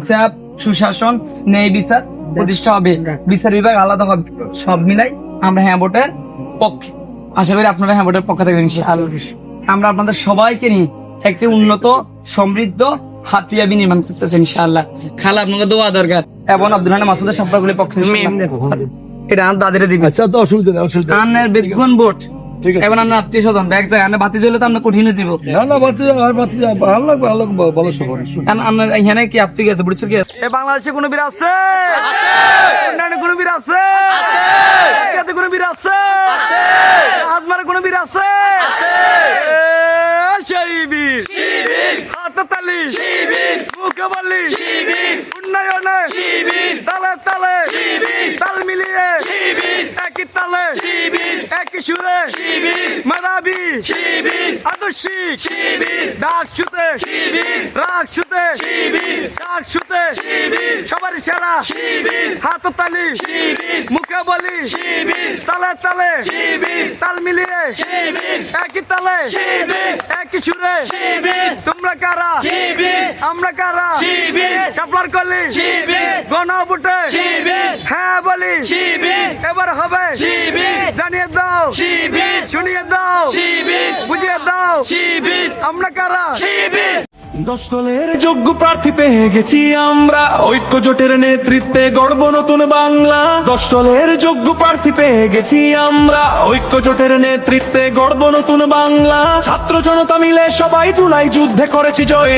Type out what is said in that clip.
ইনসাফ, সুশাসন, ন্যায় বিচার প্রতিষ্ঠা হবে, বিচার বিভাগ আলাদা হবে, সব মিলাই আমরা হ্যাঁ ভোটের পক্ষে। আশা করি আপনারা হ্যাঁ ভোটের পক্ষ থাকবেন ইনশাআল্লাহ। আমরা আপনাদের সবাইকে নিয়ে একটি উন্নত সমৃদ্ধ হাতিয়া বিনির্মাণ করতেছে ইনশাআল্লাহ। খালা আপনাদের দোয়া দরকার এবং আব্দুল হান্নান মাসুদের সম্পর্কের পক্ষে এটা আমার দাদিরে দিবেন। আচ্ছা, তো অসুবিধা নেই, অসুবিধা নেই। আন্নের বেগুন ভোট ঠিক আছে। এবং আপনার আত্মীয় স্বজন এক জায়গায় আন্নের বাতি জ্বলে তো আমরা কঠিন দিব। না বাতি আর বাতি ভালো লাগবে, ভালো লাগবে, ভালো সবার আপনার এখানে কি আপনি গেছে বুঝছো কি বাংলাদেশে কোনো বীর আছে? উন্নয়নে কোনো বীর আছে? জাতীয় কোনো বীর আছে? আজমারে কোনো বীর আছে? সেই বীর হাতে তালি, মুখে বলি উন্নয়নে তালে তালে তাল মিলিয়ে একই তালে একই সুরে মেধাবী আদর্শিক ডাক শুতে রাগ শুতে শাক শুতে সবার সেরা হাত তালি মুখে বলি তালে তালে তাল মিলিয়ে একই তালে একই সুরে তোমরা কারা আমরা কারা শাপলার কলি গণভোটে হ্যাঁ বলি এবার হবে জানিয়ে দাও শুনিয়ে দাও বুঝিয়ে দাও আমরা কারা। 10 দলের যোগ্য প্রার্থী পেয়ে গেছি আমরা, ঐক্য জোটের নেতৃত্বে গড়ব নতুন বাংলা। 10 দলের যোগ্য প্রার্থী পেয়ে গেছি আমরা, ঐক্য জোটের নেতৃত্বে গড়ব নতুন বাংলা। ছাত্র জনতা মিলে সবাই জুলাই যুদ্ধে করেছি জয়।